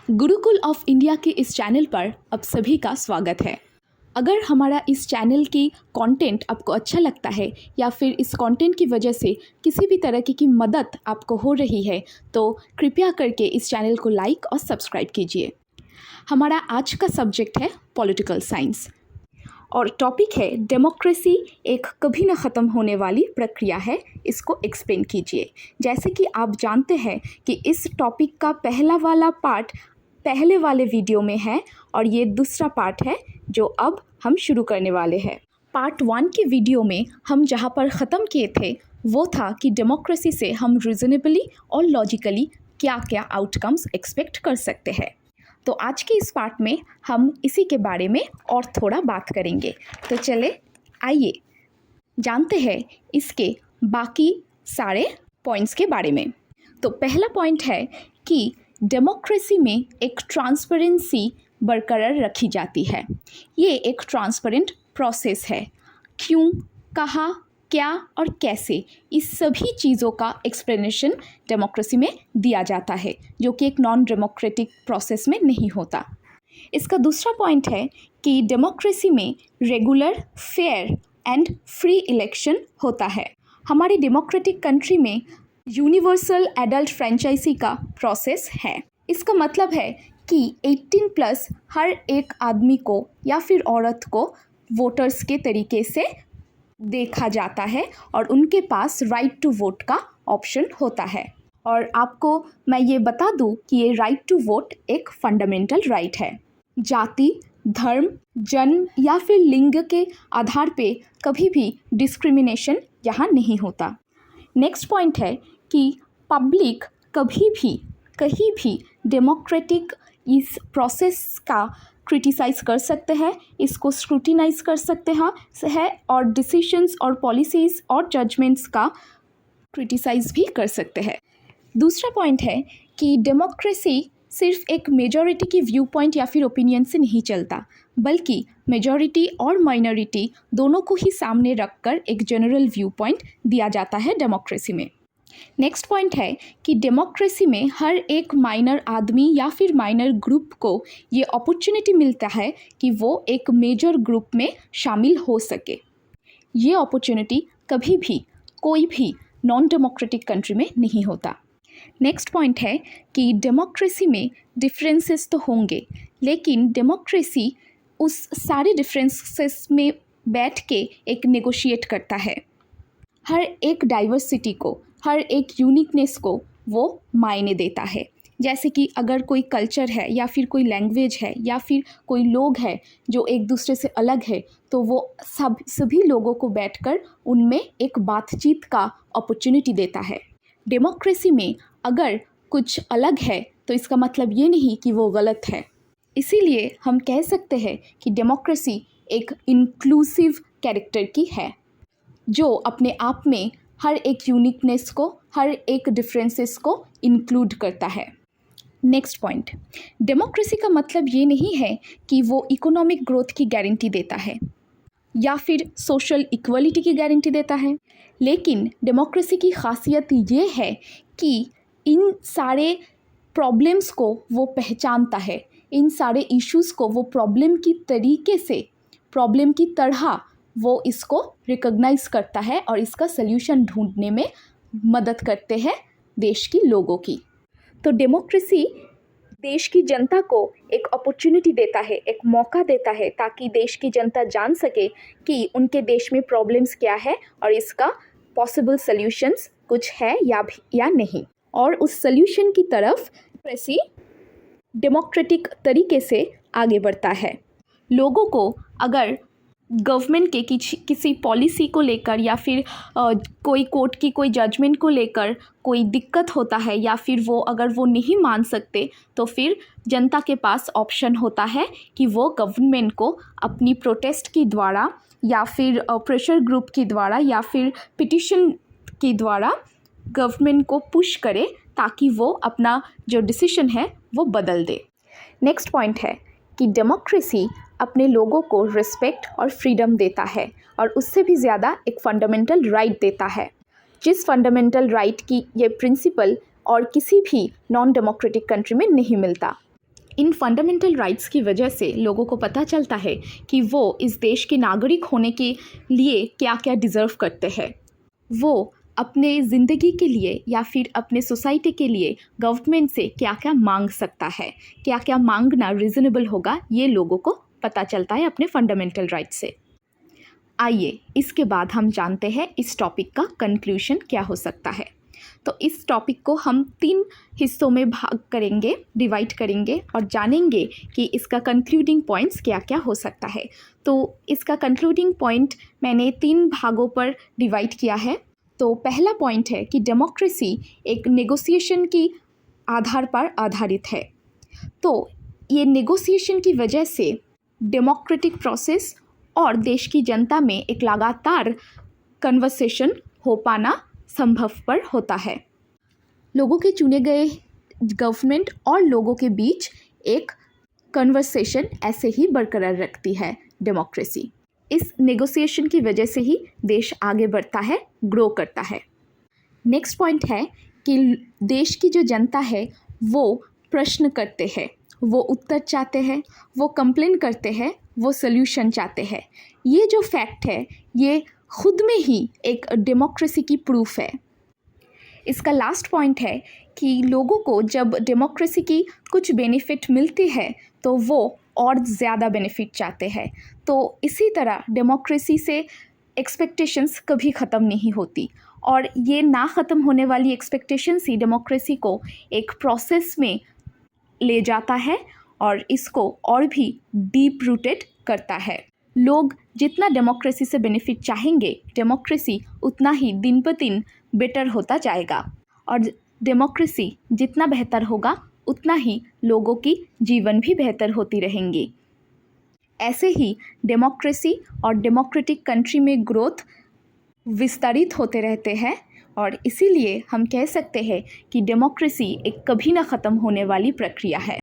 Gurukul of India के इस channel पर आप सभी का स्वागत है। अगर हमारा इस चैनल की कंटेंट आपको अच्छा लगता है या फिर इस कंटेंट की वजह से किसी भी तरह की मदद आपको हो रही है तो कृपया करके इस चैनल को लाइक और सब्सक्राइब कीजिए। हमारा आज का सब्जेक्ट है पॉलिटिकल साइंस और टॉपिक है डेमोक्रेसी एक कभी न ख़त्म होने वाली प्रक्रिया है, इसको एक्सप्लेन कीजिए। जैसे कि आप जानते हैं कि इस टॉपिक का पहला वाला पार्ट पहले वाले वीडियो में है और ये दूसरा पार्ट है जो अब हम शुरू करने वाले हैं। पार्ट 1 के वीडियो में हम जहाँ पर ख़त्म किए थे वो था कि डेमोक्रेसी से हम रीज़नेबली और लॉजिकली क्या क्या आउटकम्स एक्सपेक्ट कर सकते हैं। तो आज के इस पार्ट में हम इसी के बारे में और थोड़ा बात करेंगे। तो चले आइए जानते हैं इसके बाकी सारे पॉइंट्स के बारे में। तो पहला पॉइंट है कि डेमोक्रेसी में एक ट्रांसपेरेंसी बरकरार रखी जाती है। ये एक ट्रांसपेरेंट प्रोसेस है। क्यों, कहाँ, क्या और कैसे, इस सभी चीज़ों का एक्सप्लेनेशन डेमोक्रेसी में दिया जाता है, जो कि एक नॉन डेमोक्रेटिक प्रोसेस में नहीं होता। इसका दूसरा पॉइंट है कि डेमोक्रेसी में regular, fair and free election होता है। हमारी डेमोक्रेटिक कंट्री में यूनिवर्सल एडल्ट फ्रेंचाइजी का प्रोसेस है। इसका मतलब है कि 18+ हर एक आदमी को या फिर औरत को वोटर्स के तरीके से देखा जाता है और उनके पास राइट टू वोट का ऑप्शन होता है। और आपको मैं ये बता दूं कि ये राइट टू वोट एक फंडामेंटल राइट है। जाति, धर्म, जन्म या फिर लिंग के आधार पे कभी भी डिस्क्रिमिनेशन यहाँ नहीं होता। नेक्स्ट पॉइंट है कि पब्लिक कभी भी कहीं भी डेमोक्रेटिक इस प्रोसेस का क्रिटिसाइज़ कर सकते हैं, इसको स्क्रूटिनाइज कर सकते हैं और डिसीशंस और पॉलिसीज़ और जजमेंट्स का क्रिटिसाइज भी कर सकते हैं। दूसरा पॉइंट है कि डेमोक्रेसी सिर्फ एक मेजॉरिटी की व्यू पॉइंट या फिर ओपिनियन से नहीं चलता, बल्कि मेजॉरिटी और माइनॉरिटी दोनों को ही सामने रखकर एक जनरल व्यू पॉइंट दिया जाता है डेमोक्रेसी में। नेक्स्ट पॉइंट है कि डेमोक्रेसी में हर एक माइनर आदमी या फिर माइनर ग्रुप को ये अपॉर्चुनिटी मिलता है कि वो एक मेजर ग्रुप में शामिल हो सके। ये अपॉर्चुनिटी कभी भी कोई भी नॉन डेमोक्रेटिक कंट्री में नहीं होता। नेक्स्ट पॉइंट है कि डेमोक्रेसी में डिफरेंसेस तो होंगे, लेकिन डेमोक्रेसी उस सारे डिफरेंसेस में बैठ के एक नेगोशिएट करता है। हर एक डाइवर्सिटी को, हर एक यूनिकनेस को वो मायने देता है। जैसे कि अगर कोई कल्चर है या फिर कोई लैंग्वेज है या फिर कोई लोग है जो एक दूसरे से अलग है, तो वो सभी लोगों को बैठकर उनमें एक बातचीत का अपॉर्चुनिटी देता है। डेमोक्रेसी में अगर कुछ अलग है तो इसका मतलब ये नहीं कि वो गलत है। इसीलिए हम कह सकते हैं कि डेमोक्रेसी एक इंक्लूसिव कैरेक्टर की है, जो अपने आप में हर एक यूनिकनेस को, हर एक डिफरेंसेस को इंक्लूड करता है। नेक्स्ट पॉइंट, डेमोक्रेसी का मतलब ये नहीं है कि वो इकोनॉमिक ग्रोथ की गारंटी देता है या फिर सोशल इक्वलिटी की गारंटी देता है, लेकिन डेमोक्रेसी की खासियत ये है कि इन सारे प्रॉब्लम्स को वो पहचानता है, इन सारे इश्यूज़ को वो प्रॉब्लम की तरीके से, प्रॉब्लम की तरह वो इसको रिकॉग्नाइज करता है और इसका सल्यूशन ढूंढने में मदद करते हैं देश की लोगों की। तो डेमोक्रेसी देश की जनता को एक अपॉर्चुनिटी देता है, एक मौका देता है, ताकि देश की जनता जान सके कि उनके देश में प्रॉब्लम्स क्या है और इसका पॉसिबल सल्यूशंस कुछ है या नहीं, और उस सल्यूशन की तरफ डेमोक्रेसी डेमोक्रेटिक तरीके से आगे बढ़ता है। लोगों को अगर गवर्नमेंट के किसी पॉलिसी को लेकर या फिर कोई कोर्ट की कोई जजमेंट को लेकर कोई दिक्कत होता है या फिर वो अगर वो नहीं मान सकते, तो फिर जनता के पास ऑप्शन होता है कि वो गवर्नमेंट को अपनी प्रोटेस्ट के द्वारा या फिर प्रेशर ग्रुप के द्वारा या फिर पिटिशन के द्वारा गवर्नमेंट को पुश करे ताकि वो अपना जो डिसीजन है वो बदल दे। नेक्स्ट पॉइंट है कि डेमोक्रेसी अपने लोगों को रिस्पेक्ट और फ्रीडम देता है और उससे भी ज़्यादा एक फंडामेंटल राइट देता है, जिस फंडामेंटल राइट की ये प्रिंसिपल और किसी भी नॉन डेमोक्रेटिक कंट्री में नहीं मिलता। इन फंडामेंटल राइट्स की वजह से लोगों को पता चलता है कि वो इस देश के नागरिक होने के लिए क्या क्या डिज़र्व करते हैं। वो अपने ज़िंदगी के लिए या फिर अपने सोसाइटी के लिए गवर्नमेंट से क्या क्या मांग सकता है, क्या क्या मांगना रीज़नेबल होगा, ये लोगों को पता चलता है अपने फंडामेंटल राइट से। आइए इसके बाद हम जानते हैं इस टॉपिक का कंक्लूशन क्या हो सकता है। तो इस टॉपिक को हम 3 हिस्सों में भाग करेंगे, डिवाइड करेंगे और जानेंगे कि इसका कंक्लूडिंग पॉइंट्स क्या क्या हो सकता है। तो इसका कंक्लूडिंग पॉइंट मैंने 3 भागों पर डिवाइड किया है। तो पहला पॉइंट है कि डेमोक्रेसी एक नेगोशिएशन की आधार पर आधारित है। तो ये नेगोशिएशन की वजह से डेमोक्रेटिक प्रोसेस और देश की जनता में एक लगातार कन्वर्सेशन हो पाना संभव पर होता है। लोगों के चुने गए गवर्नमेंट और लोगों के बीच एक कन्वर्सेशन ऐसे ही बरकरार रखती है डेमोक्रेसी। इस नेगोशिएशन की वजह से ही देश आगे बढ़ता है, ग्रो करता है। नेक्स्ट पॉइंट है कि देश की जो जनता है वो प्रश्न करते हैं, वो उत्तर चाहते हैं, वो कंप्लेन करते हैं, वो सल्यूशन चाहते हैं। ये जो फैक्ट है ये खुद में ही एक डेमोक्रेसी की प्रूफ है। इसका लास्ट पॉइंट है कि लोगों को जब डेमोक्रेसी की कुछ बेनिफिट मिलती है तो वो और ज़्यादा बेनिफिट चाहते हैं। तो इसी तरह डेमोक्रेसी से एक्सपेक्टेशंस कभी ख़त्म नहीं होती और ये ना ख़त्म होने वाली एक्सपेक्टेशंस ही डेमोक्रेसी को एक प्रोसेस में ले जाता है और इसको और भी डीप रूटेड करता है। लोग जितना डेमोक्रेसी से बेनिफिट चाहेंगे, डेमोक्रेसी उतना ही दिन ब दिन बेटर होता जाएगा और डेमोक्रेसी जितना बेहतर होगा उतना ही लोगों की जीवन भी बेहतर होती रहेंगी। ऐसे ही डेमोक्रेसी और डेमोक्रेटिक कंट्री में ग्रोथ विस्तारित होते रहते हैं और इसीलिए हम कह सकते हैं कि डेमोक्रेसी एक कभी ना ख़त्म होने वाली प्रक्रिया है।